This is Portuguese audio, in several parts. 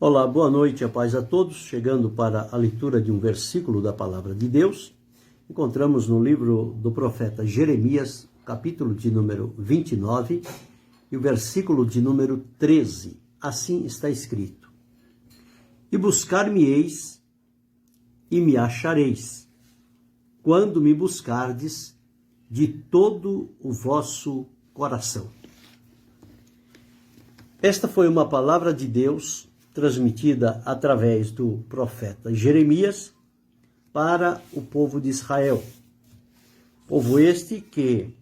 Olá, boa noite, a paz a todos. Chegando para a leitura de um versículo da Palavra de Deus, encontramos no livro do profeta Jeremias, capítulo de número 29 e o versículo de número 13. Assim está escrito: E buscar-me-eis e me achareis, quando me buscardes de todo o vosso coração. Esta foi uma palavra de Deus transmitida através do profeta Jeremias para o povo de Israel. Povo este que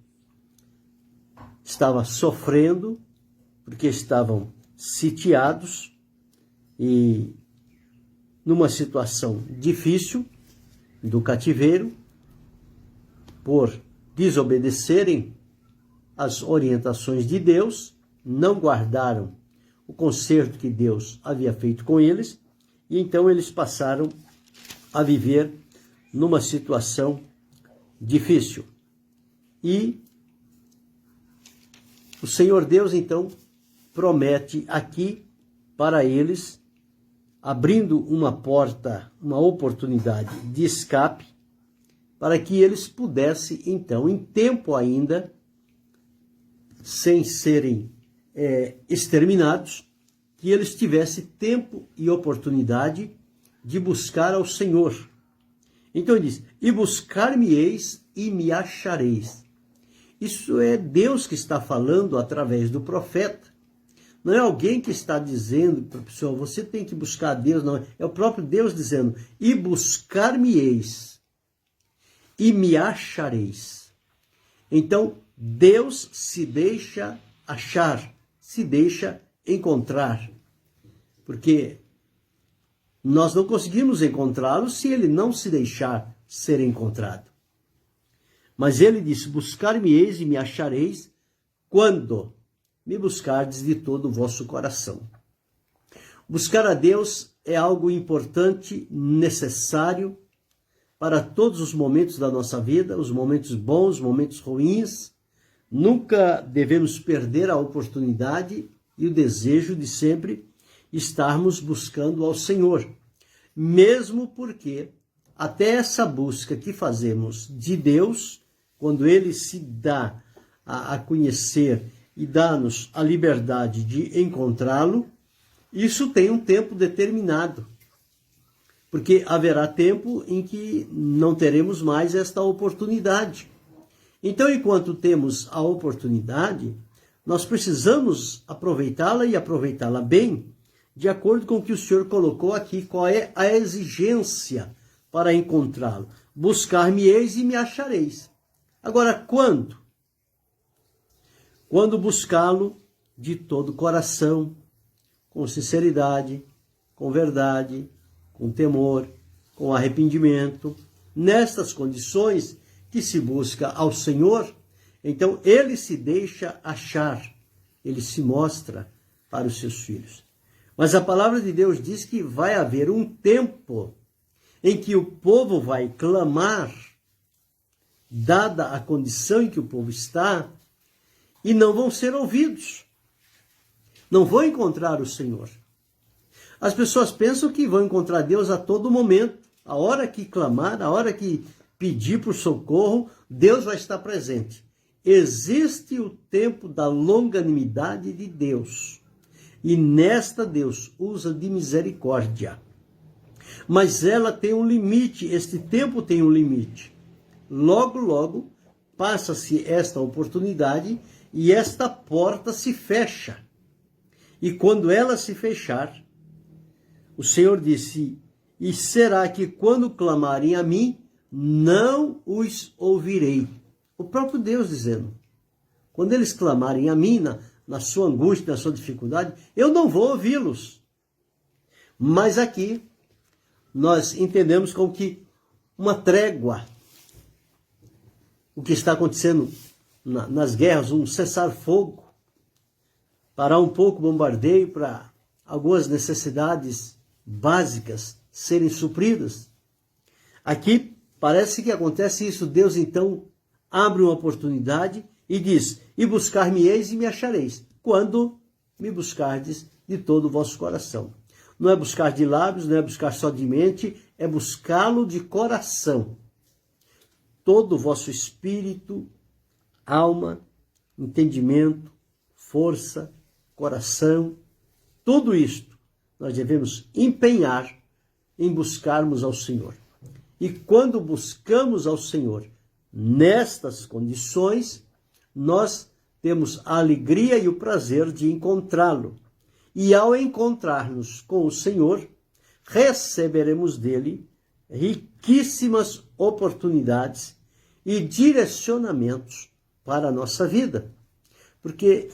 estava sofrendo porque estavam sitiados e numa situação difícil do cativeiro por desobedecerem as orientações de Deus, não guardaram o concerto que Deus havia feito com eles, e então eles passaram a viver numa situação difícil. E o Senhor Deus, então, promete aqui para eles, abrindo uma porta, uma oportunidade de escape, para que eles pudessem, então, em tempo ainda, sem serem exterminados, que eles tivessem tempo e oportunidade de buscar ao Senhor. Então ele diz: e buscar-me-eis e me achareis. Isso é Deus que está falando através do profeta. Não é alguém que está dizendo para a pessoa, você tem que buscar a Deus, não. É o próprio Deus dizendo: e buscar-me-eis e me achareis. Então Deus se deixa achar, se deixa encontrar, porque nós não conseguimos encontrá-lo se ele não se deixar ser encontrado. Mas ele disse: buscar-me-eis e me achareis quando me buscardes de todo o vosso coração. Buscar a Deus é algo importante, necessário para todos os momentos da nossa vida, os momentos bons, os momentos ruins. Nunca devemos perder a oportunidade e o desejo de sempre estarmos buscando ao Senhor. Mesmo porque até essa busca que fazemos de Deus, quando Ele se dá a conhecer e dá-nos a liberdade de encontrá-lo, isso tem um tempo determinado. Porque haverá tempo em que não teremos mais esta oportunidade. Então, enquanto temos a oportunidade, nós precisamos aproveitá-la e aproveitá-la bem, de acordo com o que o Senhor colocou aqui, qual é a exigência para encontrá-lo. Buscar-me-eis e me achareis. Agora, quando? Quando buscá-lo de todo o coração, com sinceridade, com verdade, com temor, com arrependimento. Nestas condições que se busca ao Senhor, então ele se deixa achar, ele se mostra para os seus filhos. Mas a palavra de Deus diz que vai haver um tempo em que o povo vai clamar, dada a condição em que o povo está, e não vão ser ouvidos. Não vão encontrar o Senhor. As pessoas pensam que vão encontrar Deus a todo momento. A hora que clamar, a hora que pedir por socorro, Deus vai estar presente. Existe o tempo da longanimidade de Deus. E nesta Deus usa de misericórdia. Mas ela tem um limite, este tempo tem um limite. Logo, logo, passa-se esta oportunidade e esta porta se fecha. E quando ela se fechar, o Senhor disse: e será que quando clamarem a mim, não os ouvirei? O próprio Deus dizendo: quando eles clamarem a mim, na sua angústia, na sua dificuldade, eu não vou ouvi-los. Mas aqui, nós entendemos como que uma trégua, o que está acontecendo nas guerras, um cessar-fogo, parar um pouco o bombardeio para algumas necessidades básicas serem supridas. Aqui parece que acontece isso. Deus então abre uma oportunidade e diz: e buscar-me-eis e me achareis, quando me buscardes de todo o vosso coração. não é buscar de lábios, não é buscar só de mente, é buscá-lo de coração. Todo o vosso espírito, alma, entendimento, força, coração, tudo isto nós devemos empenhar em buscarmos ao Senhor. E quando buscamos ao Senhor nestas condições, nós temos a alegria e o prazer de encontrá-lo. E ao encontrar-nos com o Senhor, receberemos dele riquíssimas oportunidades e direcionamentos para a nossa vida. Porque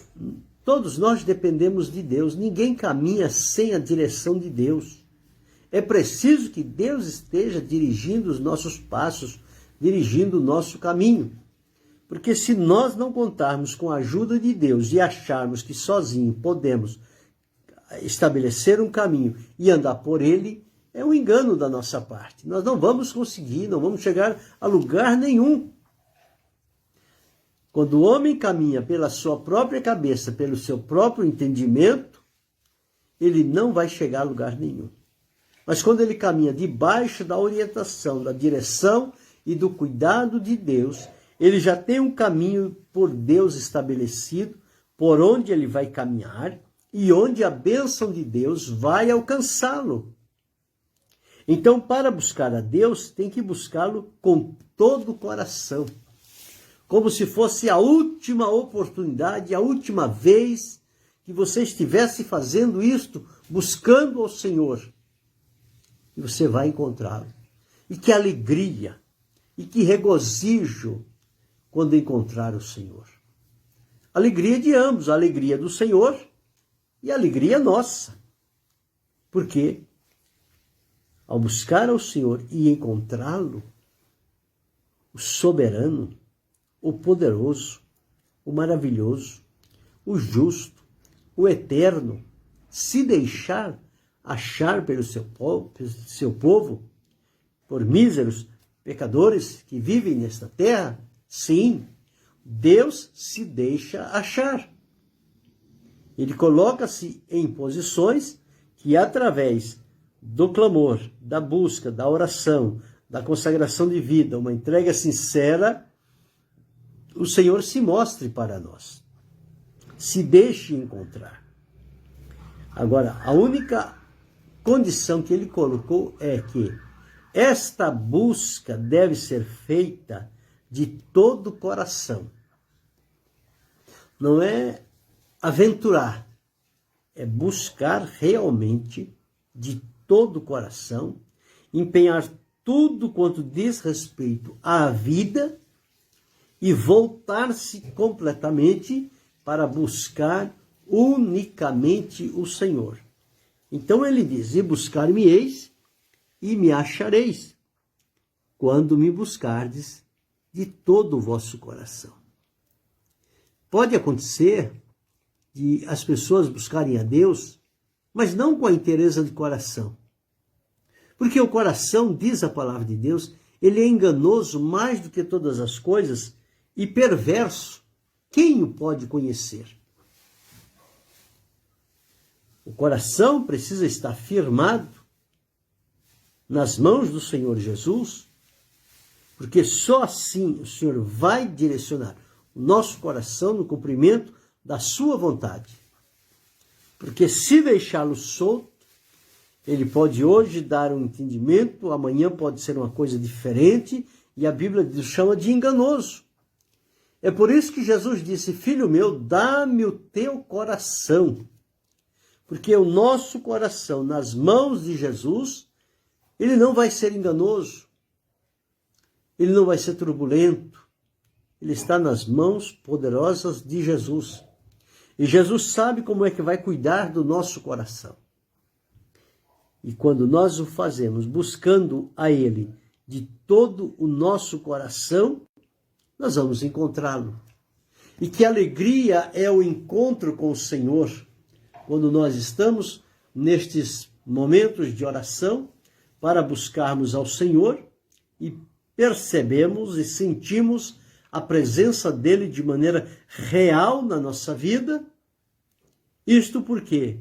todos nós dependemos de Deus, ninguém caminha sem a direção de Deus. É preciso que Deus esteja dirigindo os nossos passos, dirigindo o nosso caminho. Porque se nós não contarmos com a ajuda de Deus e acharmos que sozinhos podemos estabelecer um caminho e andar por ele, é um engano da nossa parte. Nós não vamos conseguir, não vamos chegar a lugar nenhum. Quando o homem caminha pela sua própria cabeça, pelo seu próprio entendimento, ele não vai chegar a lugar nenhum. Mas quando ele caminha debaixo da orientação, da direção e do cuidado de Deus, ele já tem um caminho por Deus estabelecido, por onde ele vai caminhar e onde a bênção de Deus vai alcançá-lo. Então, para buscar a Deus, tem que buscá-lo com todo o coração. Como se fosse a última oportunidade, a última vez que você estivesse fazendo isto, buscando ao Senhor. E você vai encontrá-lo. E que alegria, e que regozijo quando encontrar o Senhor. Alegria de ambos, a alegria do Senhor e a alegria nossa. Porque ao buscar ao Senhor e encontrá-lo, o soberano, o poderoso, o maravilhoso, o justo, o eterno, se deixar achar pelo seu povo, por míseros pecadores que vivem nesta terra, sim, Deus se deixa achar. Ele coloca-se em posições que, através do clamor, da busca, da oração, da consagração de vida, uma entrega sincera, o Senhor se mostre para nós. Se deixe encontrar. Agora, a única condição que ele colocou é que esta busca deve ser feita de todo o coração. Não é aventurar, é buscar realmente de todo o coração, empenhar tudo quanto diz respeito à vida e voltar-se completamente para buscar unicamente o Senhor. Então ele diz, e buscar-me-eis e me achareis, quando me buscardes de todo o vosso coração. Pode acontecer de as pessoas buscarem a Deus, mas não com a inteireza de coração. Porque o coração, diz a palavra de Deus, ele é enganoso mais do que todas as coisas e perverso. Quem o pode conhecer? O coração precisa estar firmado nas mãos do Senhor Jesus, porque só assim o Senhor vai direcionar o nosso coração no cumprimento da sua vontade. Porque se deixá-lo solto, ele pode hoje dar um entendimento, amanhã pode ser uma coisa diferente, e a Bíblia chama de enganoso. É por isso que Jesus disse, filho meu, dá-me o teu coração. Porque o nosso coração, nas mãos de Jesus, ele não vai ser enganoso, ele não vai ser turbulento, ele está nas mãos poderosas de Jesus. E Jesus sabe como é que vai cuidar do nosso coração. E quando nós o fazemos buscando a Ele de todo o nosso coração, nós vamos encontrá-lo. E que alegria é o encontro com o Senhor, quando nós estamos nestes momentos de oração para buscarmos ao Senhor e percebemos e sentimos a presença dele de maneira real na nossa vida. Isto porque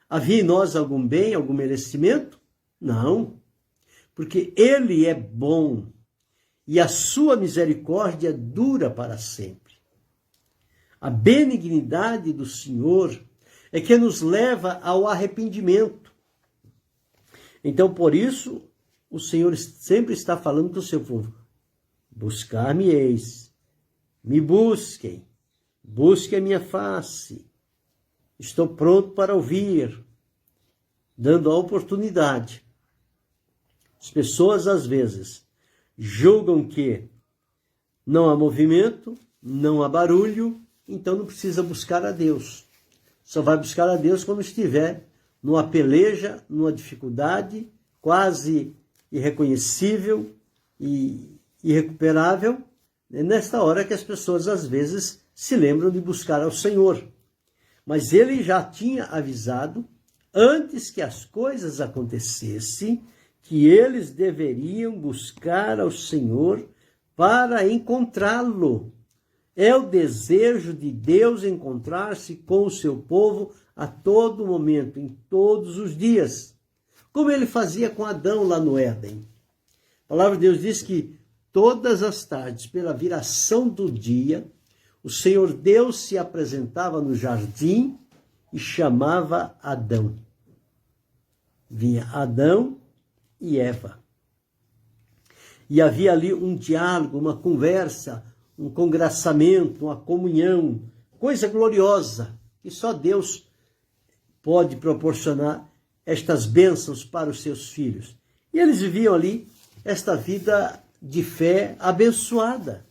Havia em nós algum bem, algum merecimento? Não, porque Ele é bom e a sua misericórdia dura para sempre. A benignidade do Senhor é que nos leva ao arrependimento. Então, por isso, o Senhor sempre está falando com o seu povo: buscar-me-eis, me busquem, busquem a minha face. Estou pronto para ouvir, dando a oportunidade. As pessoas, às vezes, julgam que não há movimento, não há barulho, então não precisa buscar a Deus. Só vai buscar a Deus quando estiver numa peleja, numa dificuldade quase irreconhecível e irrecuperável. É nesta hora que as pessoas, às vezes, se lembram de buscar ao Senhor. Mas Ele já tinha avisado, antes que as coisas acontecessem, que eles deveriam buscar ao Senhor para encontrá-lo. É o desejo de Deus encontrar-se com o seu povo a todo momento, em todos os dias. Como Ele fazia com Adão lá no Éden. A palavra de Deus diz que todas as tardes, pela viração do dia, o Senhor Deus se apresentava no jardim e chamava Adão. Vinha Adão e Eva. E havia ali um diálogo, uma conversa, um congraçamento, uma comunhão, coisa gloriosa, que só Deus pode proporcionar estas bênçãos para os seus filhos. E eles viviam ali esta vida de fé abençoada,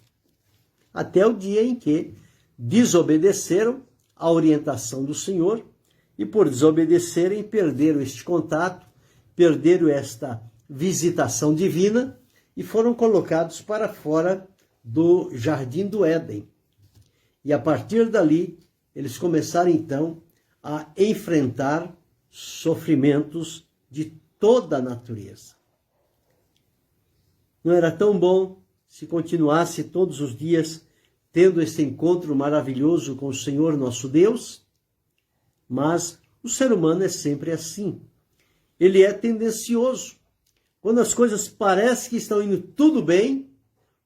até o dia em que desobedeceram à orientação do Senhor e, por desobedecerem, perderam este contato, perderam esta visitação divina e foram colocados para fora do jardim do Éden. E a partir dali, eles começaram então a enfrentar sofrimentos de toda a natureza. Não era tão bom se continuasse todos os dias tendo esse encontro maravilhoso com o Senhor nosso Deus? Mas o ser humano é sempre assim. Ele é tendencioso. Quando as coisas parecem que estão indo tudo bem,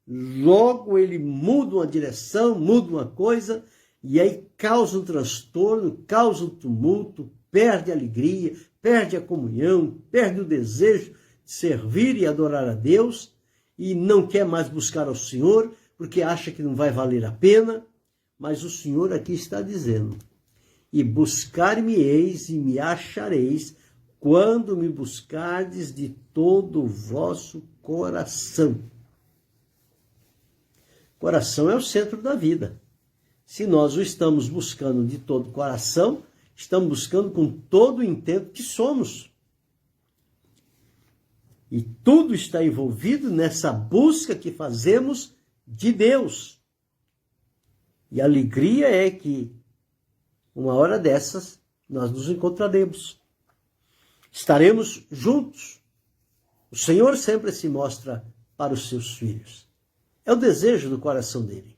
logo ele muda uma direção, muda uma coisa, e aí causa um transtorno, causa um tumulto, perde a alegria, perde a comunhão, perde o desejo de servir e adorar a Deus, e não quer mais buscar ao Senhor, porque acha que não vai valer a pena. Mas o Senhor aqui está dizendo: e buscar-me-eis e me achareis, quando me buscardes de todo o vosso coração. Coração é o centro da vida. Se nós o estamos buscando de todo o coração, estamos buscando com todo o intento que somos. E tudo está envolvido nessa busca que fazemos de Deus. E a alegria é que, uma hora dessas, nós nos encontraremos. Estaremos juntos. O Senhor sempre se mostra para os seus filhos. É o desejo do coração dele.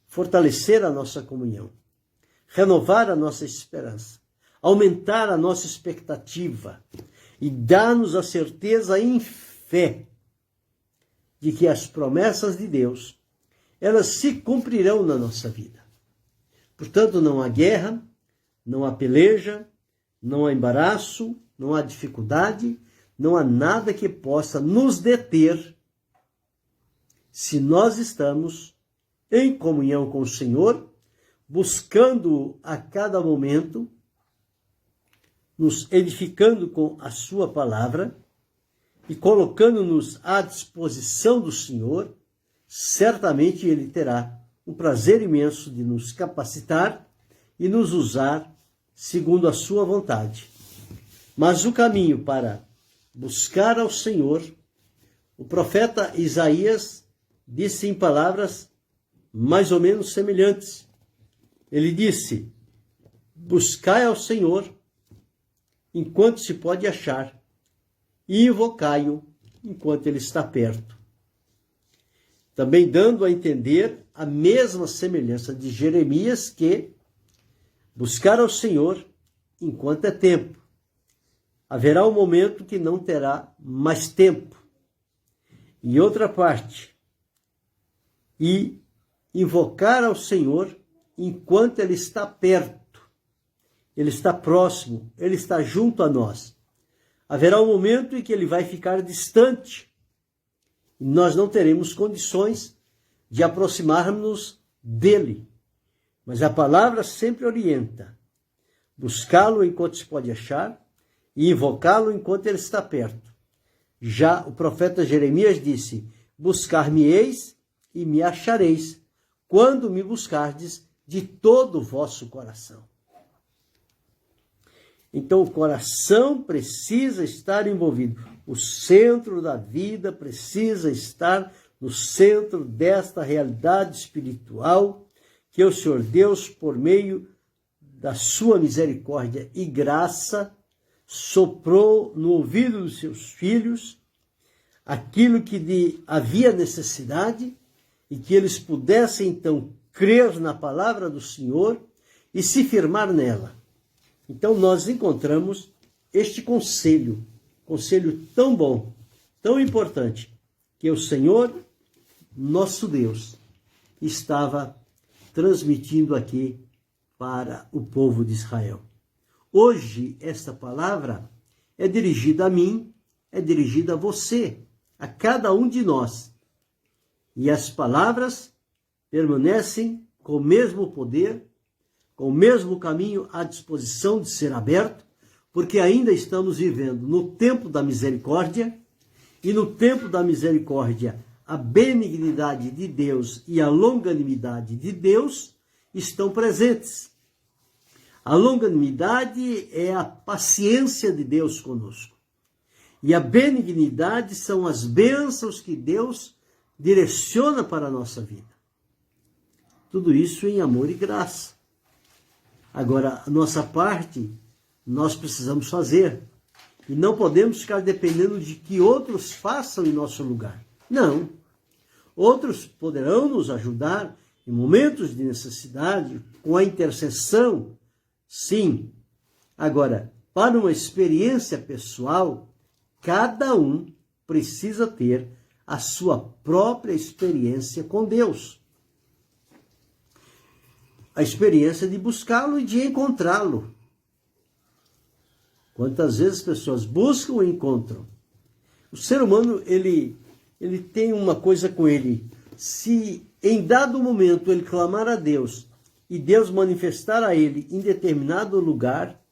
Fortalecer a nossa comunhão. Renovar a nossa esperança. Aumentar a nossa expectativa. E dar-nos a certeza em fé de que as promessas de Deus, elas se cumprirão na nossa vida. Portanto, não há guerra, não há peleja, não há embaraço, não há dificuldade, não há nada que possa nos deter se nós estamos em comunhão com o Senhor, buscando-o a cada momento, nos edificando com a sua palavra e colocando-nos à disposição do Senhor. Certamente Ele terá um prazer imenso de nos capacitar e nos usar segundo a sua vontade. Mas o caminho para buscar ao Senhor, o profeta Isaías disse em palavras mais ou menos semelhantes. Ele disse: buscai ao Senhor enquanto se pode achar, e invocai-o enquanto ele está perto. Também dando a entender a mesma semelhança de Jeremias, que buscar ao Senhor enquanto é tempo, haverá um momento que não terá mais tempo. Em outra parte, e invocar ao Senhor enquanto Ele está perto, Ele está próximo, Ele está junto a nós. Haverá um momento em que Ele vai ficar distante, e nós não teremos condições de aproximarmos dEle. Mas a palavra sempre orienta: buscá-lo enquanto se pode achar e invocá-lo enquanto Ele está perto. Já o profeta Jeremias disse: buscar-me-eis e me achareis, quando me buscardes de todo o vosso coração. Então o coração precisa estar envolvido. O centro da vida precisa estar no centro desta realidade espiritual que o Senhor Deus, por meio da sua misericórdia e graça, soprou no ouvido dos seus filhos aquilo que havia necessidade e que eles pudessem então crer na palavra do Senhor e se firmar nela. Então nós encontramos este conselho tão bom, tão importante, que o Senhor, nosso Deus, estava transmitindo aqui para o povo de Israel. Hoje, esta palavra é dirigida a mim, é dirigida a você, a cada um de nós. E as palavras permanecem com o mesmo poder, com o mesmo caminho à disposição de ser aberto, porque ainda estamos vivendo no tempo da misericórdia, e no tempo da misericórdia a benignidade de Deus e a longanimidade de Deus estão presentes. A longanimidade é a paciência de Deus conosco. E a benignidade são as bênçãos que Deus direciona para a nossa vida. Tudo isso em amor e graça. Agora, a nossa parte, nós precisamos fazer. E não podemos ficar dependendo de que outros façam em nosso lugar. Não. Outros poderão nos ajudar em momentos de necessidade, com a intercessão, sim. Agora, para uma experiência pessoal, cada um precisa ter a sua própria experiência com Deus. A experiência de buscá-lo e de encontrá-lo. Quantas vezes as pessoas buscam e encontram? O ser humano, ele tem uma coisa com ele. Se em dado momento ele clamar a Deus e Deus manifestar a ele em determinado lugar,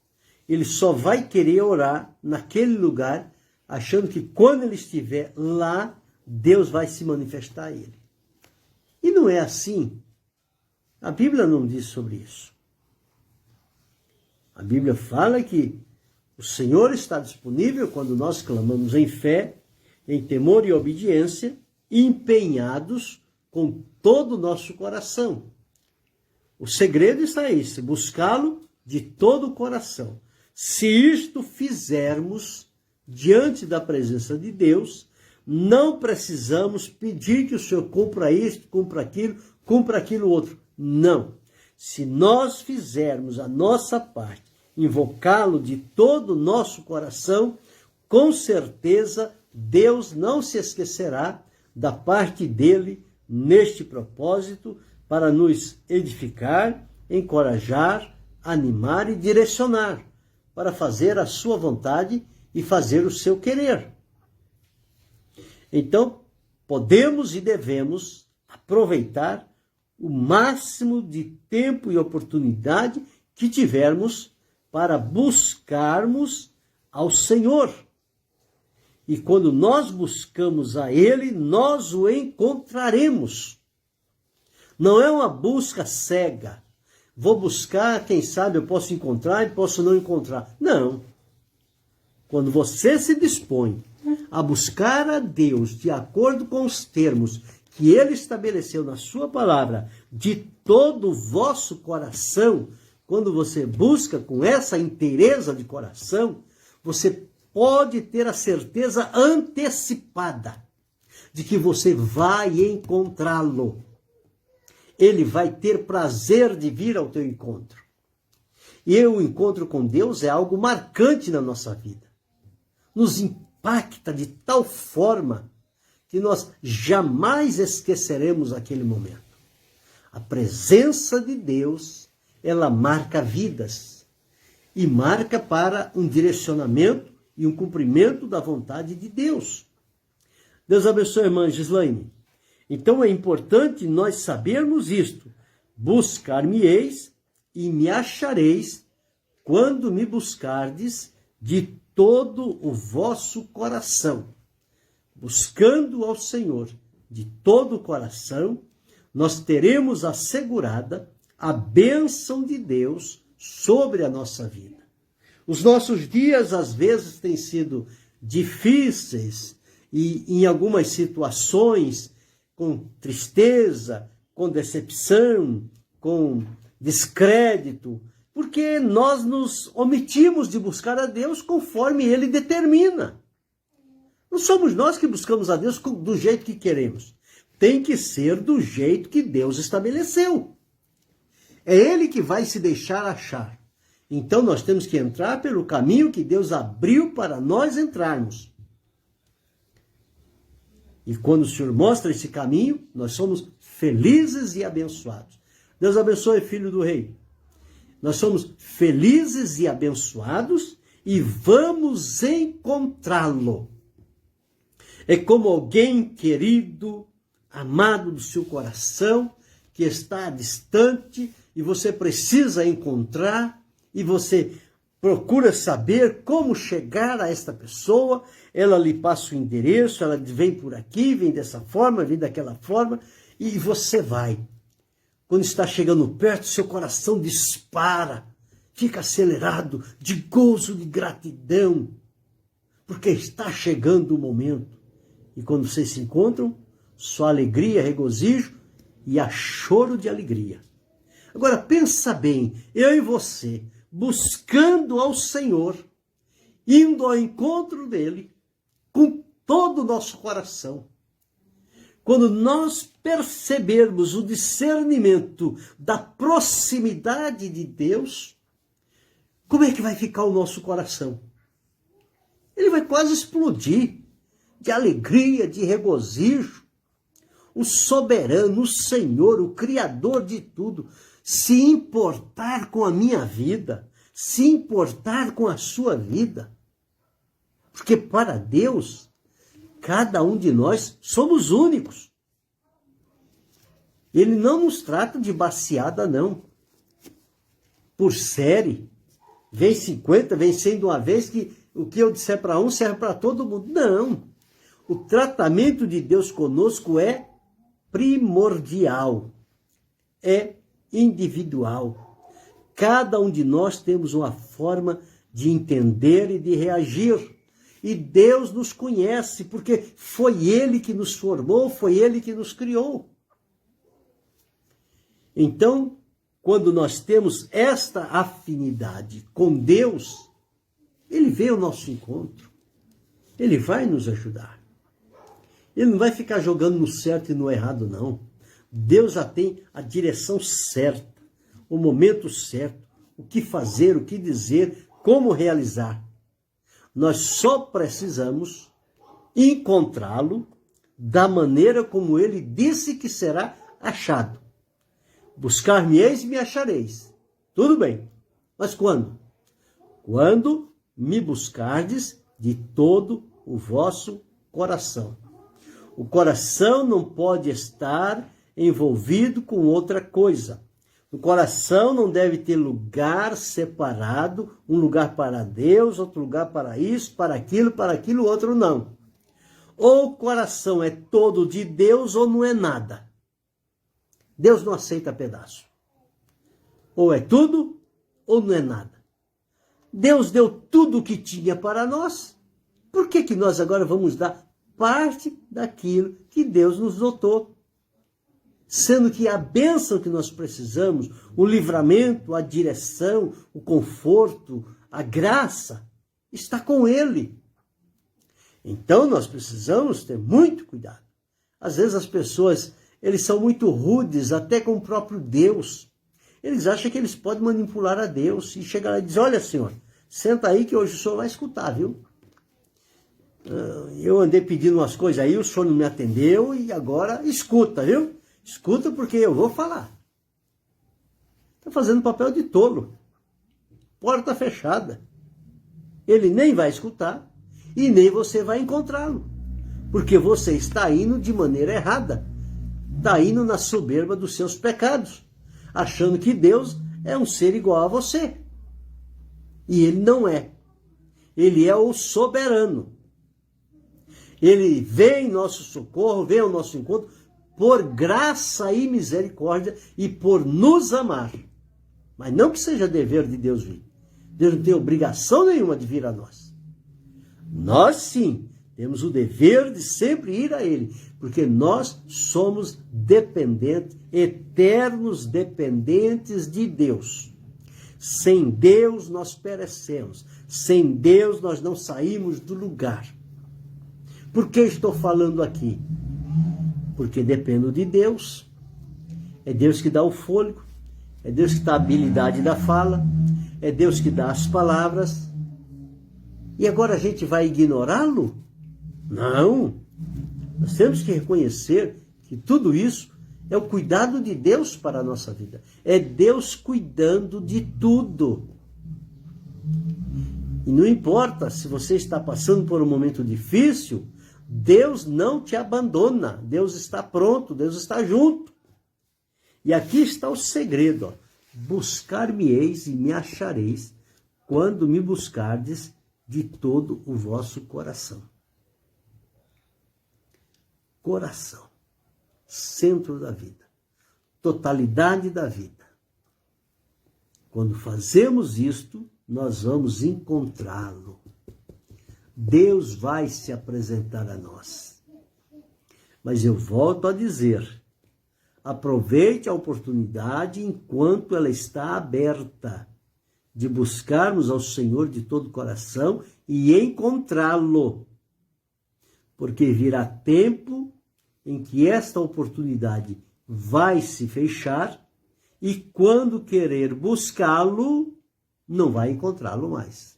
ele só vai querer orar naquele lugar, achando que quando ele estiver lá, Deus vai se manifestar a ele. E não é assim. A Bíblia não diz sobre isso. A Bíblia fala que o Senhor está disponível quando nós clamamos em fé, em temor e obediência, empenhados com todo o nosso coração. O segredo está esse, buscá-lo de todo o coração. Se isto fizermos diante da presença de Deus, não precisamos pedir que o Senhor cumpra isto, cumpra aquilo outro. Não. Se nós fizermos a nossa parte, invocá-lo de todo o nosso coração, com certeza Deus não se esquecerá da parte dele neste propósito para nos edificar, encorajar, animar e direcionar para fazer a sua vontade e fazer o seu querer. Então, podemos e devemos aproveitar o máximo de tempo e oportunidade que tivermos para buscarmos ao Senhor. E quando nós buscamos a Ele, nós o encontraremos. Não é uma busca cega. Vou buscar, quem sabe eu posso encontrar e posso não encontrar. Não. Quando você se dispõe a buscar a Deus de acordo com os termos que Ele estabeleceu na sua palavra, de todo o vosso coração, quando você busca com essa inteireza de coração, você pode ter a certeza antecipada de que você vai encontrá-lo. Ele vai ter prazer de vir ao teu encontro. E o encontro com Deus é algo marcante na nossa vida. nos impacta de tal forma que nós jamais esqueceremos aquele momento. A presença de Deus, ela marca vidas e marca para um direcionamento e um cumprimento da vontade de Deus. Deus abençoe a irmã Gislaine. Então é importante nós sabermos isto. Buscar-me-eis e me achareis quando me buscardes de todo o vosso coração. Buscando ao Senhor de todo o coração, nós teremos assegurada a bênção de Deus sobre a nossa vida. Os nossos dias, às vezes, têm sido difíceis e, em algumas situações, com tristeza, com decepção, com descrédito, porque nós nos omitimos de buscar a Deus conforme Ele determina. Não somos nós que buscamos a Deus do jeito que queremos. Tem que ser do jeito que Deus estabeleceu. É Ele que vai se deixar achar. Então nós temos que entrar pelo caminho que Deus abriu para nós entrarmos. E quando o Senhor mostra esse caminho, nós somos felizes e abençoados. Deus abençoe, filho do rei. Nós somos felizes e abençoados e vamos encontrá-lo. É como alguém querido, amado do seu coração, que está distante e você precisa encontrar e você procura saber como chegar a esta pessoa. Ela lhe passa o endereço, ela vem por aqui, vem dessa forma, vem daquela forma e você vai. Quando está chegando perto, seu coração dispara, fica acelerado de gozo, de gratidão, porque está chegando o momento. E quando vocês se encontram, só alegria, regozijo e há choro de alegria. Agora pensa bem, eu e você, buscando ao Senhor, indo ao encontro dele, com todo o nosso coração. Quando nós percebermos o discernimento da proximidade de Deus, como é que vai ficar o nosso coração? Ele vai quase explodir de alegria, de regozijo. O soberano, o Senhor, o Criador de tudo, se importar com a minha vida, se importar com a sua vida. Porque para Deus, cada um de nós somos únicos. Ele não nos trata de baciada, não. Por série, vem 50, vem 100 de uma vez, que o que eu disser para um serve para todo mundo. Não. O tratamento de Deus conosco é primordial, é individual. Cada um de nós temos uma forma de entender e de reagir. E Deus nos conhece, porque foi Ele que nos formou, foi Ele que nos criou. Então, quando nós temos esta afinidade com Deus, Ele vem ao nosso encontro. Ele vai nos ajudar. Ele não vai ficar jogando no certo e no errado, não. Deus já tem a direção certa, o momento certo, o que fazer, o que dizer, como realizar. Nós só precisamos encontrá-lo da maneira como ele disse que será achado. Buscar-me-eis e me achareis. Tudo bem. Mas quando? Quando me buscardes de todo o vosso coração. O coração não pode estar envolvido com outra coisa. O coração não deve ter lugar separado, um lugar para Deus, outro lugar para isso, para aquilo, outro não. Ou o coração é todo de Deus ou não é nada. Deus não aceita pedaço. Ou é tudo ou não é nada. Deus deu tudo o que tinha para nós. Por que nós agora vamos dar parte daquilo que Deus nos dotou? Sendo que a bênção que nós precisamos, o livramento, a direção, o conforto, a graça, está com Ele. Então nós precisamos ter muito cuidado. Às vezes as pessoas, eles são muito rudes até com o próprio Deus. Eles acham que eles podem manipular a Deus e chegar lá e dizer: olha, Senhor, senta aí que hoje o Senhor vai escutar, viu? eu andei pedindo umas coisas aí, o senhor não me atendeu e agora escuta, viu? Escuta porque eu vou falar. Está fazendo papel de tolo. Porta fechada. Ele nem vai escutar e nem você vai encontrá-lo. Porque você está indo de maneira errada. Está indo na soberba dos seus pecados. Achando que Deus é um ser igual a você. E ele não é. Ele é o soberano. Ele vem em nosso socorro, vem ao nosso encontro, por graça e misericórdia e por nos amar. Mas não que seja dever de Deus vir. Deus não tem obrigação nenhuma de vir a nós. Nós sim, temos o dever de sempre ir a Ele, porque nós somos dependentes, eternos dependentes de Deus. Sem Deus nós perecemos. Sem Deus nós não saímos do lugar. Por que estou falando aqui? Porque dependo de Deus. É Deus que dá o fôlego. É Deus que dá a habilidade da fala. É Deus que dá as palavras. E agora a gente vai ignorá-lo? Não. Nós temos que reconhecer que tudo isso é o cuidado de Deus para a nossa vida. É Deus cuidando de tudo. E não importa se você está passando por um momento difícil, Deus não te abandona. Deus está pronto, Deus está junto. E aqui está o segredo. Buscar-me-eis e me achareis quando me buscardes de todo o vosso coração. Coração. Centro da vida. Totalidade da vida. Quando fazemos isto, nós vamos encontrá-lo. Deus vai se apresentar a nós. Mas eu volto a dizer, aproveite a oportunidade enquanto ela está aberta, de buscarmos ao Senhor de todo o coração e encontrá-lo. Porque virá tempo em que esta oportunidade vai se fechar e quando querer buscá-lo, não vai encontrá-lo mais.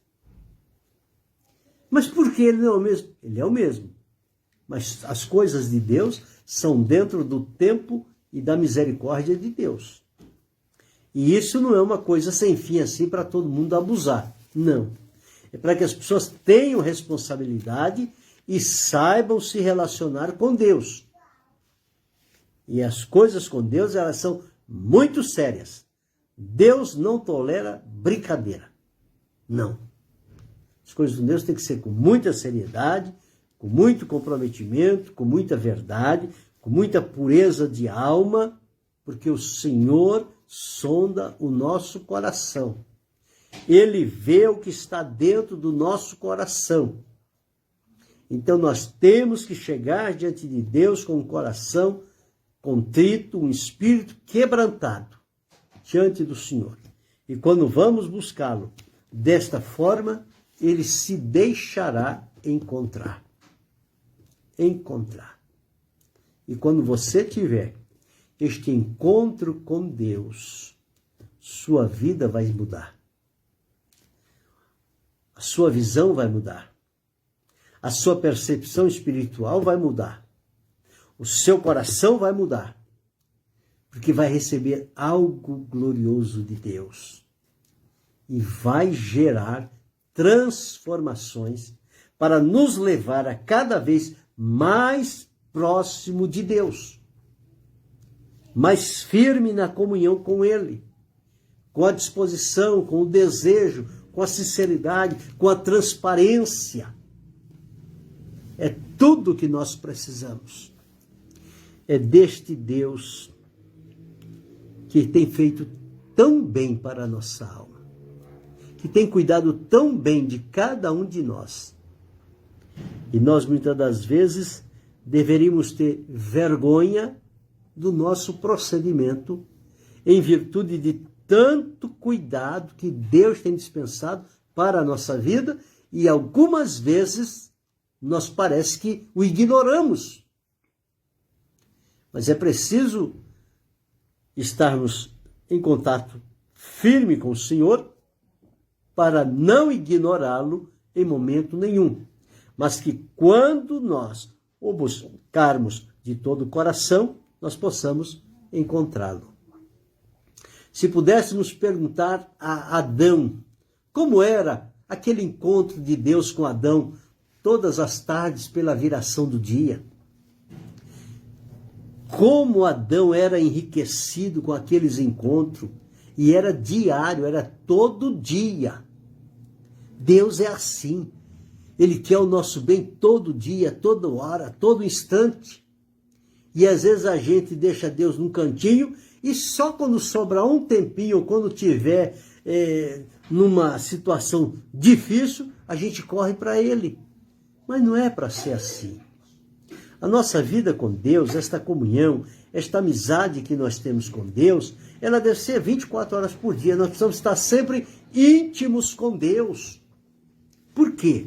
Mas por que ele não é o mesmo? Ele é o mesmo. Mas as coisas de Deus são dentro do tempo e da misericórdia de Deus. E isso não é uma coisa sem fim assim para todo mundo abusar. Não. É para que as pessoas tenham responsabilidade e saibam se relacionar com Deus. E as coisas com Deus, elas são muito sérias. Deus não tolera brincadeira. Não. As coisas com Deus têm que ser com muita seriedade, com muito comprometimento, com muita verdade, com muita pureza de alma, porque o Senhor sonda o nosso coração. Ele vê o que está dentro do nosso coração. Então nós temos que chegar diante de Deus com um coração contrito, um espírito quebrantado diante do Senhor. E quando vamos buscá-lo desta forma, ele se deixará encontrar. Encontrar. E quando você tiver este encontro com Deus, sua vida vai mudar. A sua visão vai mudar. A sua percepção espiritual vai mudar. O seu coração vai mudar. Porque vai receber algo glorioso de Deus. E vai gerar transformações para nos levar a cada vez mais próximo de Deus. Mais firme na comunhão com Ele. Com a disposição, com o desejo, com a sinceridade, com a transparência. É tudo que nós precisamos. É deste Deus que tem feito tão bem para a nossa alma, que tem cuidado tão bem de cada um de nós. E nós, muitas das vezes, deveríamos ter vergonha do nosso procedimento, em virtude de tanto cuidado que Deus tem dispensado para a nossa vida, e algumas vezes nós parece que o ignoramos. Mas é preciso estarmos em contato firme com o Senhor para não ignorá-lo em momento nenhum. mas que quando nós o buscarmos de todo o coração, nós possamos encontrá-lo. Se pudéssemos perguntar a Adão como era aquele encontro de Deus com Adão todas as tardes pela viração do dia, como Adão era enriquecido com aqueles encontros, e era diário, era todo dia. Deus é assim. Ele quer o nosso bem todo dia, toda hora, todo instante. E às vezes a gente deixa Deus num cantinho e só quando sobrar um tempinho, ou quando tiver numa situação difícil, a gente corre para Ele. Mas não é para ser assim. A nossa vida com Deus, esta comunhão, esta amizade que nós temos com Deus, ela deve ser 24 horas por dia. Nós precisamos estar sempre íntimos com Deus. Por quê?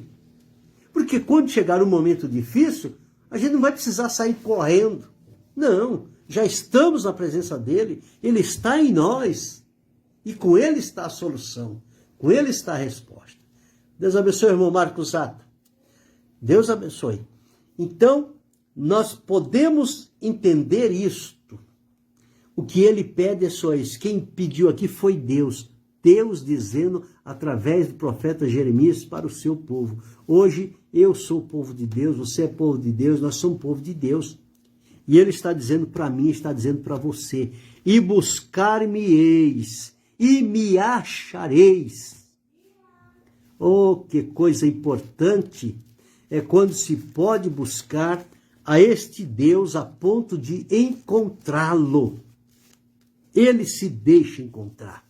Porque quando chegar um momento difícil, a gente não vai precisar sair correndo. Não, já estamos na presença dele, ele está em nós. E com ele está a solução, com ele está a resposta. Deus abençoe, irmão Marcos Zata. Deus abençoe. Então, nós podemos entender isto. O que ele pede é só isso. Quem pediu aqui foi Deus. Deus dizendo através do profeta Jeremias para o seu povo. Hoje eu sou o povo de Deus, você é povo de Deus, nós somos povo de Deus. E ele está dizendo para mim, está dizendo para você. E buscar-me-eis, e me achareis. Oh, que coisa importante é quando se pode buscar a este Deus a ponto de encontrá-lo. Ele se deixa encontrar.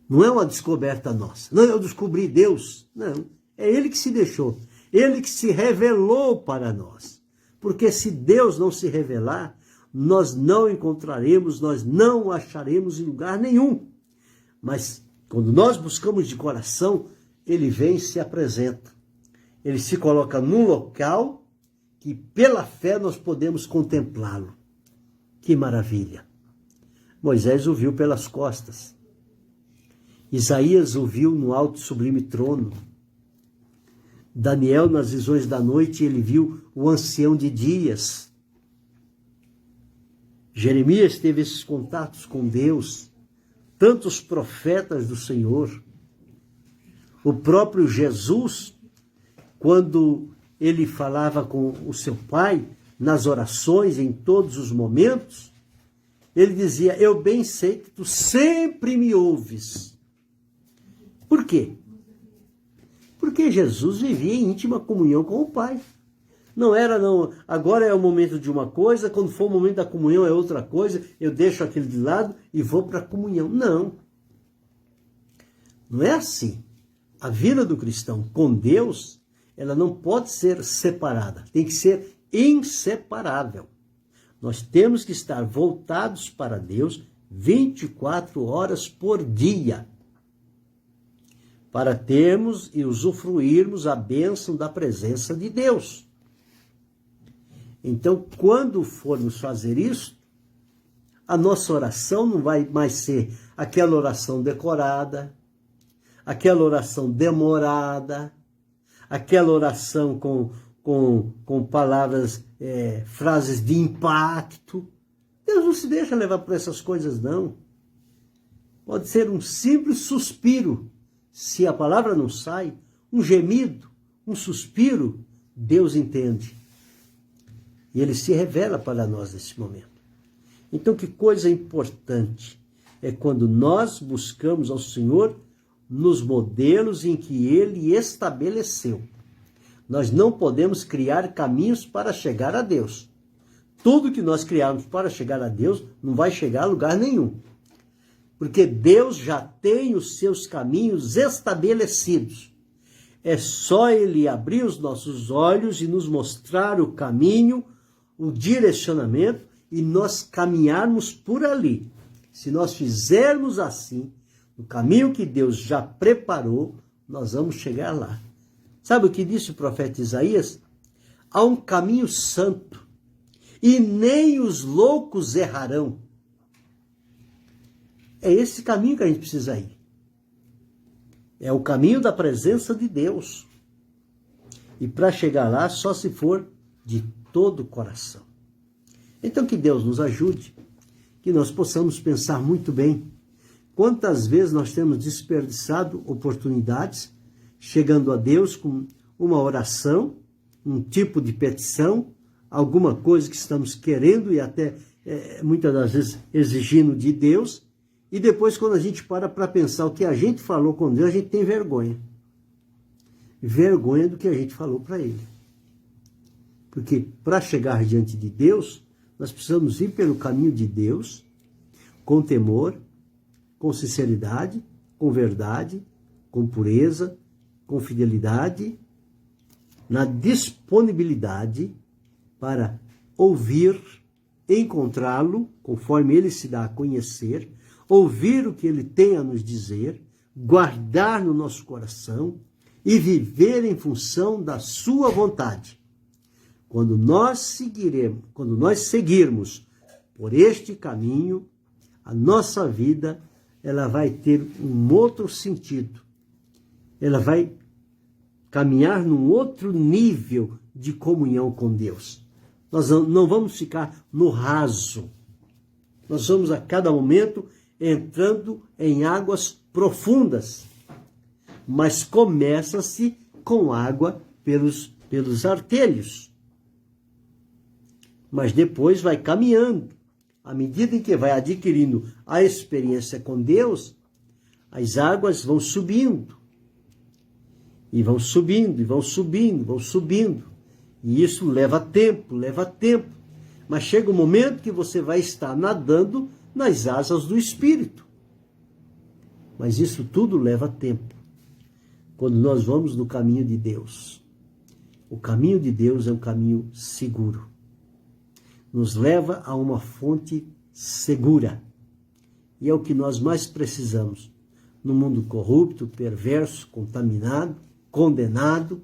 Não é uma descoberta nossa. Não, eu descobri Deus. Não, é Ele que se deixou. Ele que se revelou para nós. Porque se Deus não se revelar, nós não encontraremos, nós não o acharemos em lugar nenhum. Mas quando nós buscamos de coração, Ele vem e se apresenta. Ele se coloca num local que pela fé nós podemos contemplá-lo. Que maravilha! Moisés o viu pelas costas. Isaías o viu no alto e sublime trono. Daniel, nas visões da noite, ele viu o ancião de dias. Jeremias teve esses contatos com Deus. Tantos profetas do Senhor. O próprio Jesus, quando ele falava com o seu pai, nas orações, em todos os momentos, ele dizia, eu bem sei que tu sempre me ouves. Por quê? Porque Jesus vivia em íntima comunhão com o Pai. Não era, não, agora é o momento de uma coisa, quando for o momento da comunhão é outra coisa, eu deixo aquele de lado e vou para a comunhão. Não. Não é assim. A vida do cristão com Deus, ela não pode ser separada, tem que ser inseparável. Nós temos que estar voltados para Deus 24 horas por dia, para termos e usufruirmos a bênção da presença de Deus. Então, quando formos fazer isso, a nossa oração não vai mais ser aquela oração decorada, aquela oração demorada, aquela oração com palavras, frases de impacto. Deus não se deixa levar por essas coisas, não. Pode ser um simples suspiro. Se a palavra não sai, um gemido, um suspiro, Deus entende. E Ele se revela para nós nesse momento. Então, que coisa importante é quando nós buscamos ao Senhor nos modelos em que Ele estabeleceu. Nós não podemos criar caminhos para chegar a Deus. Tudo que nós criarmos para chegar a Deus não vai chegar a lugar nenhum. Porque Deus já tem os seus caminhos estabelecidos. É só Ele abrir os nossos olhos e nos mostrar o caminho, o direcionamento, e nós caminharmos por ali. Se nós fizermos assim, no caminho que Deus já preparou, nós vamos chegar lá. Sabe o que disse o profeta Isaías? Há um caminho santo, e nem os loucos errarão. É esse caminho que a gente precisa ir. É o caminho da presença de Deus. E para chegar lá, só se for de todo o coração. Então que Deus nos ajude, que nós possamos pensar muito bem. Quantas vezes nós temos desperdiçado oportunidades, chegando a Deus com uma oração, um tipo de petição, alguma coisa que estamos querendo e até muitas das vezes exigindo de Deus, e depois quando a gente para pensar o que a gente falou com Deus, a gente tem vergonha. Vergonha do que a gente falou para Ele. Porque para chegar diante de Deus, nós precisamos ir pelo caminho de Deus, com temor, com sinceridade, com verdade, com pureza, com fidelidade, na disponibilidade para ouvir, encontrá-lo, conforme ele se dá a conhecer, ouvir o que ele tem a nos dizer, guardar no nosso coração e viver em função da sua vontade. Quando nós seguirmos por este caminho, a nossa vida ela vai ter um outro sentido. Ela vai caminhar num outro nível de comunhão com Deus. Nós não vamos ficar no raso. Nós vamos a cada momento entrando em águas profundas. Mas começa-se com água pelos artelhos. Mas depois vai caminhando. À medida em que vai adquirindo a experiência com Deus, as águas vão subindo. E vão subindo, e vão subindo, vão subindo. E isso leva tempo, leva tempo. Mas chega um momento que você vai estar nadando nas asas do Espírito. Mas isso tudo leva tempo. Quando nós vamos no caminho de Deus. O caminho de Deus é um caminho seguro. Nos leva a uma fonte segura. E é o que nós mais precisamos. No mundo corrupto, perverso, contaminado, condenado,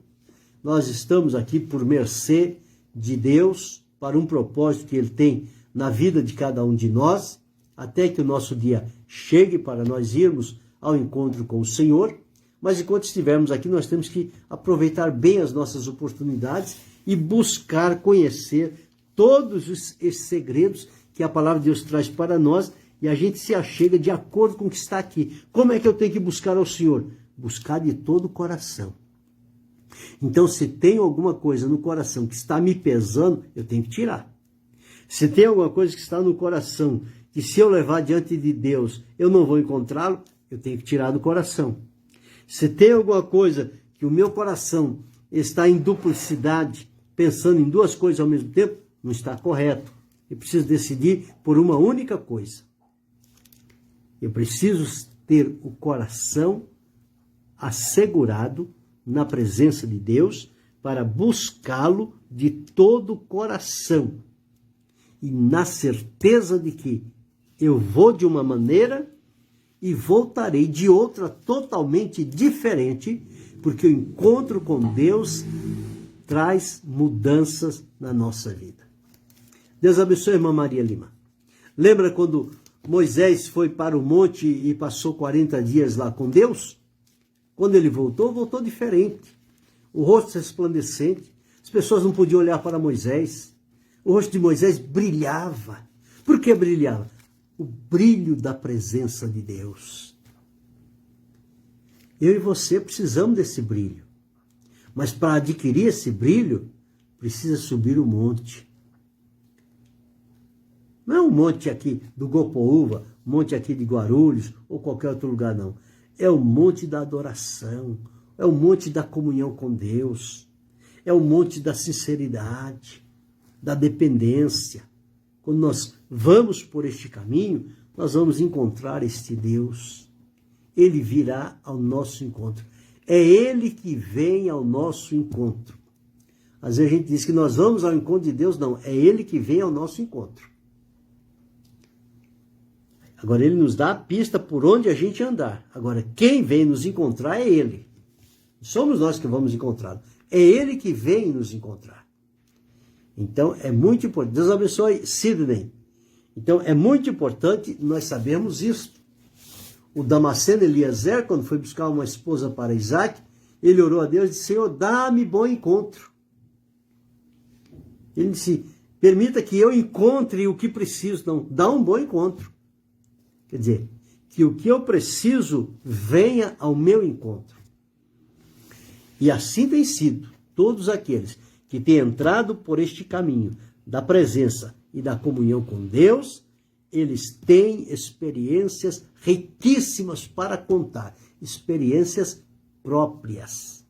nós estamos aqui por mercê de Deus, para um propósito que Ele tem na vida de cada um de nós, até que o nosso dia chegue para nós irmos ao encontro com o Senhor. Mas enquanto estivermos aqui, nós temos que aproveitar bem as nossas oportunidades e buscar conhecer todos esses segredos que a palavra de Deus traz para nós, e a gente se achega de acordo com o que está aqui. Como é que eu tenho que buscar ao Senhor? Buscar de todo o coração. Então, se tem alguma coisa no coração que está me pesando, eu tenho que tirar. Se tem alguma coisa que está no coração, que se eu levar diante de Deus, eu não vou encontrá-lo, eu tenho que tirar do coração. Se tem alguma coisa que o meu coração está em duplicidade, pensando em duas coisas ao mesmo tempo, não está correto. Eu preciso decidir por uma única coisa. Eu preciso ter o coração assegurado na presença de Deus para buscá-lo de todo o coração. E na certeza de que eu vou de uma maneira e voltarei de outra totalmente diferente, porque o encontro com Deus traz mudanças na nossa vida. Deus abençoe a irmã Maria Lima. Lembra quando Moisés foi para o monte e passou 40 dias lá com Deus? Quando ele voltou, voltou diferente. O rosto resplandecente. As pessoas não podiam olhar para Moisés. O rosto de Moisés brilhava. Por que brilhava? O brilho da presença de Deus. Eu e você precisamos desse brilho. Mas para adquirir esse brilho, precisa subir o monte. Não é um monte aqui do Gopoúva, monte aqui de Guarulhos ou qualquer outro lugar, não. É o monte da adoração, é o monte da comunhão com Deus, é o monte da sinceridade, da dependência. Quando nós vamos por este caminho, nós vamos encontrar este Deus. Ele virá ao nosso encontro. É Ele que vem ao nosso encontro. Às vezes a gente diz que nós vamos ao encontro de Deus, não. É Ele que vem ao nosso encontro. Agora, Ele nos dá a pista por onde a gente andar. Agora, quem vem nos encontrar é Ele. Somos nós que vamos encontrá-lo. É Ele que vem nos encontrar. Então, é muito importante. Deus abençoe Sidney. Então, é muito importante nós sabermos isso. O Damasceno Eliezer, quando foi buscar uma esposa para Isaac, ele orou a Deus e disse: Senhor, dá-me bom encontro. Ele disse: permita que eu encontre o que preciso. Não, dá um bom encontro. Quer dizer, que o que eu preciso venha ao meu encontro. E assim tem sido. Todos aqueles que têm entrado por este caminho da presença e da comunhão com Deus, eles têm experiências riquíssimas para contar. Experiências próprias.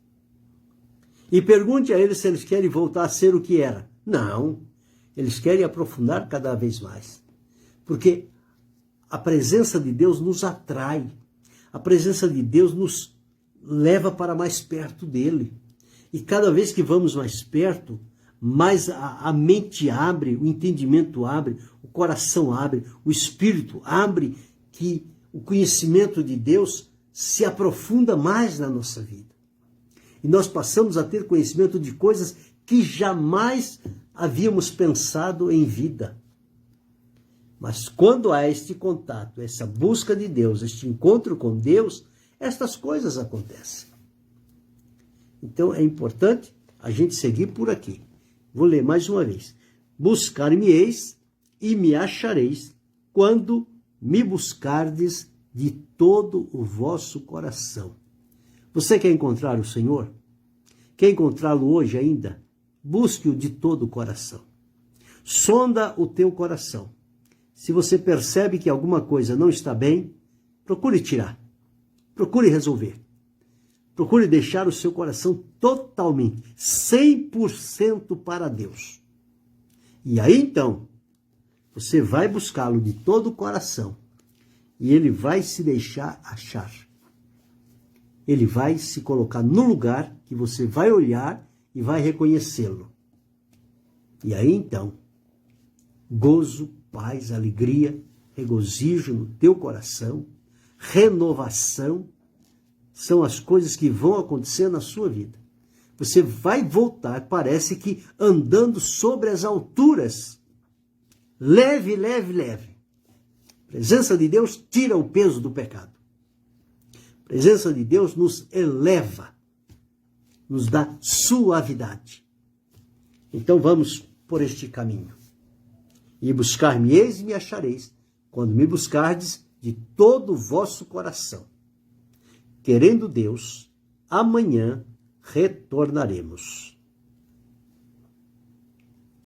E pergunte a eles se eles querem voltar a ser o que era. Não. Eles querem aprofundar cada vez mais. Porque a presença de Deus nos atrai. A presença de Deus nos leva para mais perto dele. E cada vez que vamos mais perto, mais a mente abre, o entendimento abre, o coração abre, o espírito abre, que o conhecimento de Deus se aprofunda mais na nossa vida. E nós passamos a ter conhecimento de coisas que jamais havíamos pensado em vida. Mas quando há este contato, essa busca de Deus, este encontro com Deus, estas coisas acontecem. Então é importante a gente seguir por aqui. Vou ler mais uma vez. Buscar-me-eis e me achareis quando me buscardes de todo o vosso coração. Você quer encontrar o Senhor? Quer encontrá-lo hoje ainda? Busque-o de todo o coração. Sonda o teu coração. Se você percebe que alguma coisa não está bem, procure tirar. Procure resolver. Procure deixar o seu coração totalmente, 100% para Deus. E aí então, você vai buscá-lo de todo o coração e ele vai se deixar achar. Ele vai se colocar no lugar que você vai olhar e vai reconhecê-lo. E aí então, gozo, paz, alegria, regozijo no teu coração, renovação, são as coisas que vão acontecer na sua vida. Você vai voltar, parece que andando sobre as alturas. Leve, leve, leve. A presença de Deus tira o peso do pecado. A presença de Deus nos eleva, nos dá suavidade. Então vamos por este caminho. E buscar-me-eis e me achareis, quando me buscardes de todo o vosso coração. Querendo Deus, amanhã retornaremos.